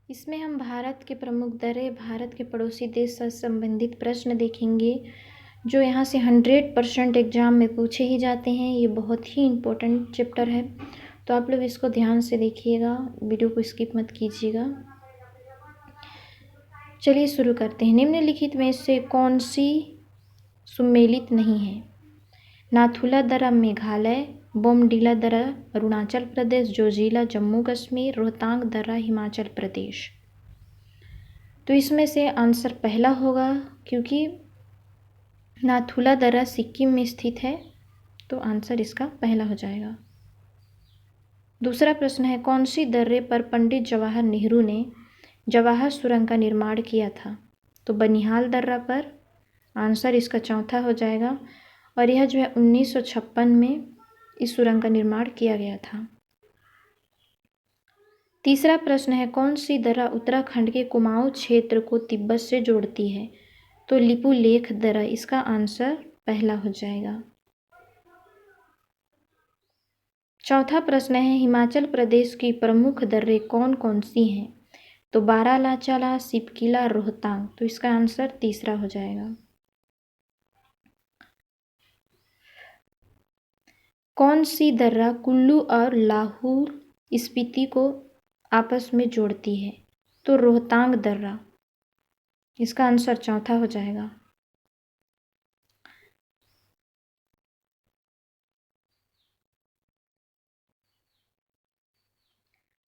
इसमें हम भारत के प्रमुख दरें, भारत के पड़ोसी देश से संबंधित प्रश्न देखेंगे जो यहाँ से 100% एग्जाम में पूछे ही जाते हैं। ये बहुत ही इम्पोर्टेंट चैप्टर है, तो आप लोग इसको ध्यान से देखिएगा, वीडियो को स्किप मत कीजिएगा। चलिए शुरू करते हैं। निम्नलिखित में से कौन सी सुमेलित नहीं है? नाथुला दर्रा मेघालय, बोमडिला दर्रा अरुणाचल प्रदेश, जोजिला जम्मू कश्मीर, रोहतांग दर्रा हिमाचल प्रदेश। तो इसमें से आंसर पहला होगा, क्योंकि नाथुला दर्रा सिक्किम में स्थित है, तो आंसर इसका पहला हो जाएगा। दूसरा प्रश्न है, कौन सी दर्रे पर पंडित जवाहर नेहरू ने जवाहर सुरंग का निर्माण किया था? तो बनिहाल दर्रा पर, आंसर इसका चौथा हो जाएगा। और यह जो है 1956 में इस सुरंग का निर्माण किया गया था। तीसरा प्रश्न है, कौन सी दर्रा उत्तराखंड के कुमाऊं क्षेत्र को तिब्बत से जोड़ती है? तो लिपुलेख दर्रा, इसका आंसर पहला हो जाएगा। चौथा प्रश्न है, हिमाचल प्रदेश की प्रमुख दर्रे कौन कौन सी हैं? तो बारालाचाला, सिपकिला, रोहतांग। तो इसका आंसर तीसरा हो जाएगा। कौन सी दर्रा कुल्लू और लाहौल स्पीति को आपस में जोड़ती है? तो रोहतांग दर्रा, इसका आंसर चौथा हो जाएगा।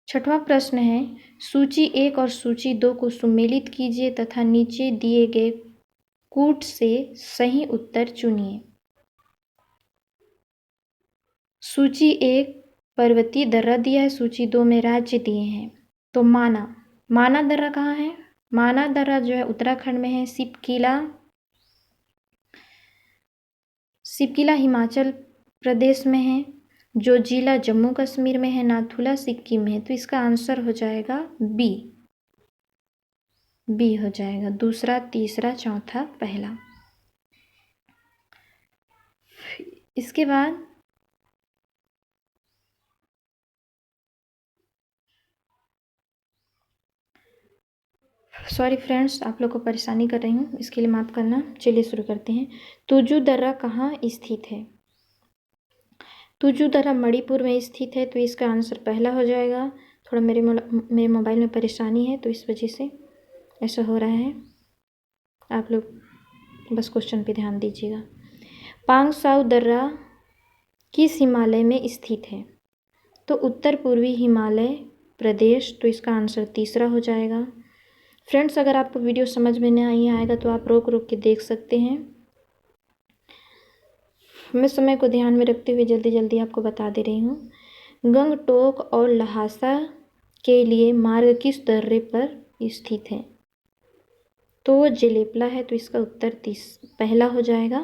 छठवां प्रश्न है, सूची 1 और सूची 2 को सुमेलित कीजिए तथा नीचे दिए गए कूट से सही उत्तर चुनिए। सूची 1 पर्वतीय दर्रा दिया है, सूची 2 में राज्य दिए हैं। तो माना दर्रा कहाँ है? माना दर्रा जो है उत्तराखंड में है। सिपकिला हिमाचल प्रदेश में है। जोजिला जम्मू कश्मीर में है। नाथुला सिक्किम में है। तो इसका आंसर हो जाएगा बी हो जाएगा। दूसरा, तीसरा, चौथा, पहला। इसके बाद सॉरी फ्रेंड्स, आप लोग को परेशानी कर रही हूँ, इसके लिए माफ़ करना। चलिए शुरू करते हैं। तुजू दर्रा कहाँ स्थित है? तुजू दर्रा मणिपुर में स्थित है, तो इसका आंसर पहला हो जाएगा। थोड़ा मेरे मोबाइल में परेशानी है, तो इस वजह से ऐसा हो रहा है। आप लोग बस क्वेश्चन पे ध्यान दीजिएगा। पांगसाउ दर्रा किस हिमालय में स्थित है? तो उत्तर पूर्वी हिमालय प्रदेश। तो इसका आंसर तीसरा हो जाएगा। फ्रेंड्स, अगर आपको वीडियो समझ में नहीं आएगा तो आप रोक रोक के देख सकते हैं। मैं समय को ध्यान में रखते हुए जल्दी जल्दी आपको बता दे रही हूँ। गंगटोक और लहासा के लिए मार्ग किस दर्रे पर स्थित है? तो जेलेपला है, तो इसका उत्तर पहला हो जाएगा।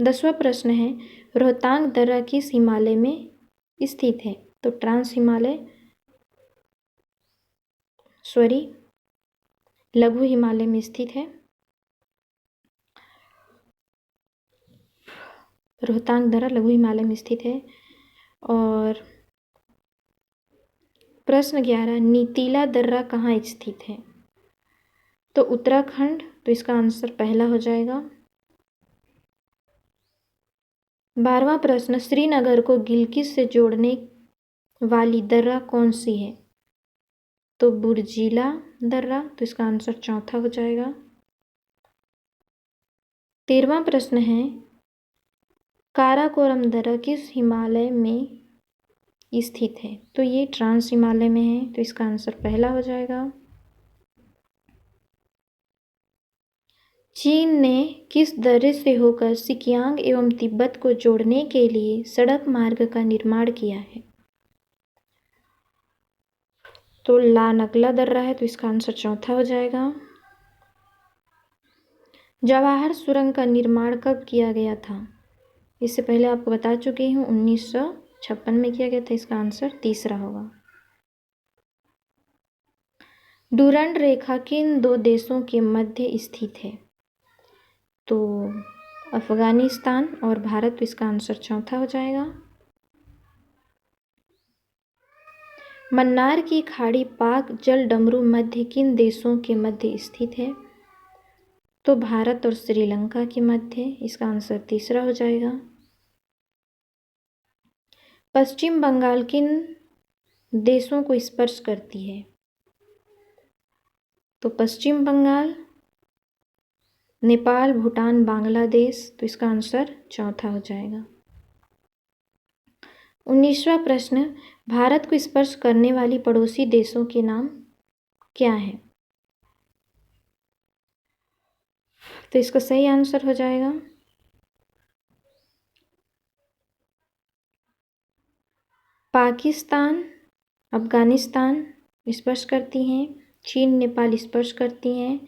10वां प्रश्न है, रोहतांग दर्रा किस हिमालय में स्थित है? तो लघु हिमालय में स्थित है। रोहतांग दर्रा लघु हिमालय में स्थित है। और प्रश्न 11, नीतीला दर्रा कहाँ स्थित है? तो उत्तराखंड। तो इसका आंसर पहला हो जाएगा। 12वां प्रश्न, श्रीनगर को गिलगित से जोड़ने वाली दर्रा कौन सी है? तो बुर्जिला दर्रा। तो इसका आंसर चौथा हो जाएगा। 13वां प्रश्न है, काराकोरम दर्रा किस हिमालय में स्थित है? तो ये ट्रांस हिमालय में है, तो इसका आंसर पहला हो जाएगा। चीन ने किस दर्रे से होकर सिकियांग एवं तिब्बत को जोड़ने के लिए सड़क मार्ग का निर्माण किया है? तो लानकला दर्रा है, तो इसका आंसर चौथा हो जाएगा। जवाहर सुरंग का निर्माण कब किया गया था? इससे पहले आपको बता चुकी हूँ, 1956 में किया गया था। इसका आंसर तीसरा होगा। डूरंड रेखा किन 2 देशों के मध्य स्थित है? तो अफगानिस्तान और भारत। तो इसका आंसर चौथा हो जाएगा। मन्नार की खाड़ी पाक जल डमरू मध्य किन देशों के मध्य स्थित है? तो भारत और श्रीलंका के मध्य। इसका आंसर तीसरा हो जाएगा। पश्चिम बंगाल किन देशों को स्पर्श करती है? तो पश्चिम बंगाल नेपाल, भूटान, बांग्लादेश। तो इसका आंसर चौथा हो जाएगा। 19वां प्रश्न, भारत को स्पर्श करने वाली पड़ोसी देशों के नाम क्या है? तो इसका सही आंसर हो जाएगा पाकिस्तान, अफगानिस्तान स्पर्श करती हैं, चीन, नेपाल स्पर्श करती हैं,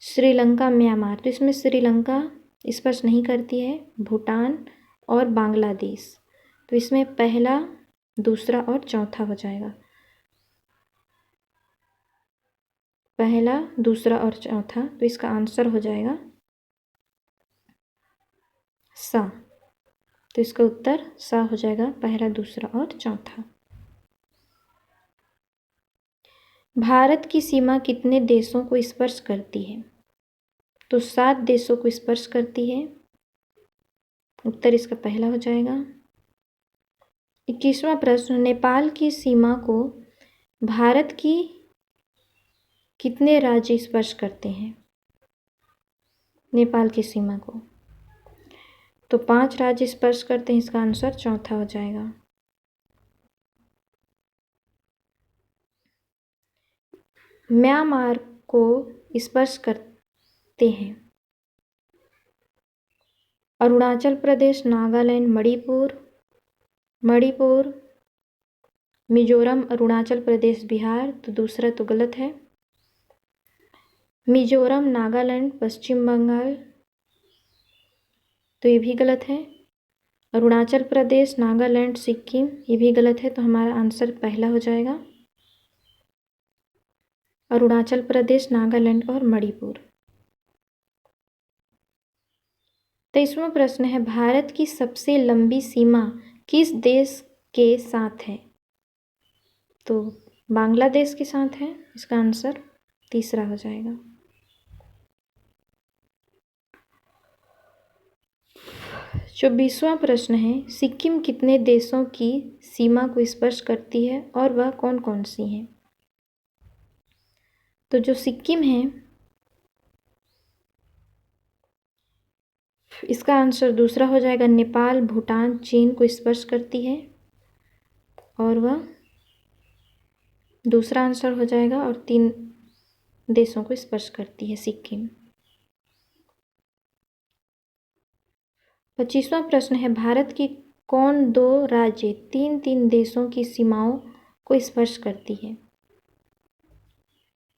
श्रीलंका, म्यांमार। तो इसमें श्रीलंका स्पर्श नहीं करती है, भूटान और बांग्लादेश। तो इसमें पहला, दूसरा और चौथा हो जाएगा। पहला, दूसरा और चौथा। तो इसका आंसर हो जाएगा सा। तो इसका उत्तर सा हो जाएगा, पहला, दूसरा और चौथा। भारत की सीमा कितने देशों को स्पर्श करती है? तो 7 देशों को स्पर्श करती है। उत्तर इसका पहला हो जाएगा। 21वां प्रश्न, नेपाल की सीमा को भारत की कितने राज्य स्पर्श करते हैं? नेपाल की सीमा को तो 5 राज्य स्पर्श करते हैं। इसका आंसर चौथा हो जाएगा। म्यांमार को स्पर्श करते हैं अरुणाचल प्रदेश, नागालैंड, मणिपुर, मिजोरम, अरुणाचल प्रदेश, बिहार। तो दूसरा तो गलत है। मिजोरम, नागालैंड, पश्चिम बंगाल। तो ये भी गलत है। अरुणाचल प्रदेश, नागालैंड, सिक्किम। ये भी गलत है। तो हमारा आंसर पहला हो जाएगा, अरुणाचल प्रदेश, नागालैंड और मणिपुर। 23वां प्रश्न है, भारत की सबसे लंबी सीमा किस देश के साथ है? तो बांग्लादेश के साथ है। इसका आंसर तीसरा हो जाएगा। 24वां प्रश्न है, सिक्किम कितने देशों की सीमा को स्पर्श करती है और वह कौन कौन सी हैं? तो जो सिक्किम है, इसका आंसर दूसरा हो जाएगा। नेपाल, भूटान, चीन को स्पर्श करती है और वह दूसरा आंसर हो जाएगा। और 3 देशों को स्पर्श करती है सिक्किम। 25वां प्रश्न है, भारत की कौन 2 राज्य 3 देशों की सीमाओं को स्पर्श करती है?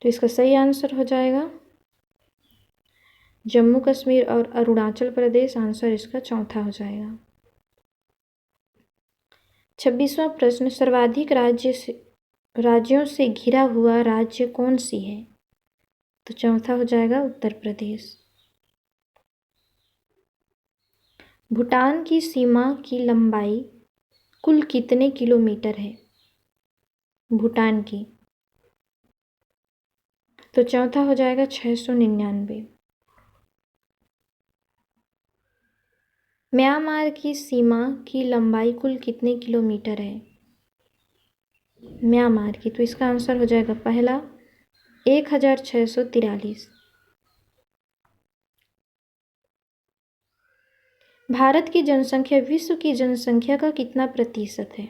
तो इसका सही आंसर हो जाएगा जम्मू कश्मीर और अरुणाचल प्रदेश। आंसर इसका चौथा हो जाएगा। 26वां प्रश्न, सर्वाधिक राज्यों से घिरा हुआ राज्य कौन सी है? तो चौथा हो जाएगा उत्तर प्रदेश। भूटान की सीमा की लंबाई कुल कितने किलोमीटर है? भूटान की तो चौथा हो जाएगा 699। म्यांमार की सीमा की लंबाई कुल कितने किलोमीटर है? म्यांमार की तो इसका आंसर हो जाएगा पहला 1643। भारत की जनसंख्या विश्व की जनसंख्या का कितना प्रतिशत है?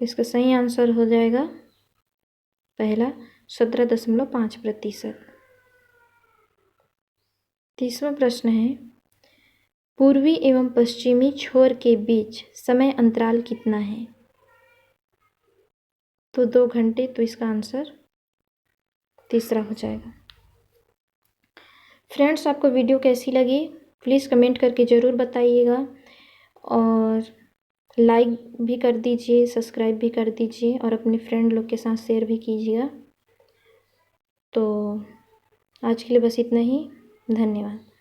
इसका सही आंसर हो जाएगा पहला 17.5%। 30वां प्रश्न है, पूर्वी एवं पश्चिमी छोर के बीच समय अंतराल कितना है? तो 2 घंटे। तो इसका आंसर तीसरा हो जाएगा। फ्रेंड्स, आपको वीडियो कैसी लगी प्लीज़ कमेंट करके ज़रूर बताइएगा और लाइक भी कर दीजिए, सब्सक्राइब भी कर दीजिए और अपने फ्रेंड लोग के साथ शेयर भी कीजिएगा। तो आज के लिए बस इतना ही। धन्यवाद।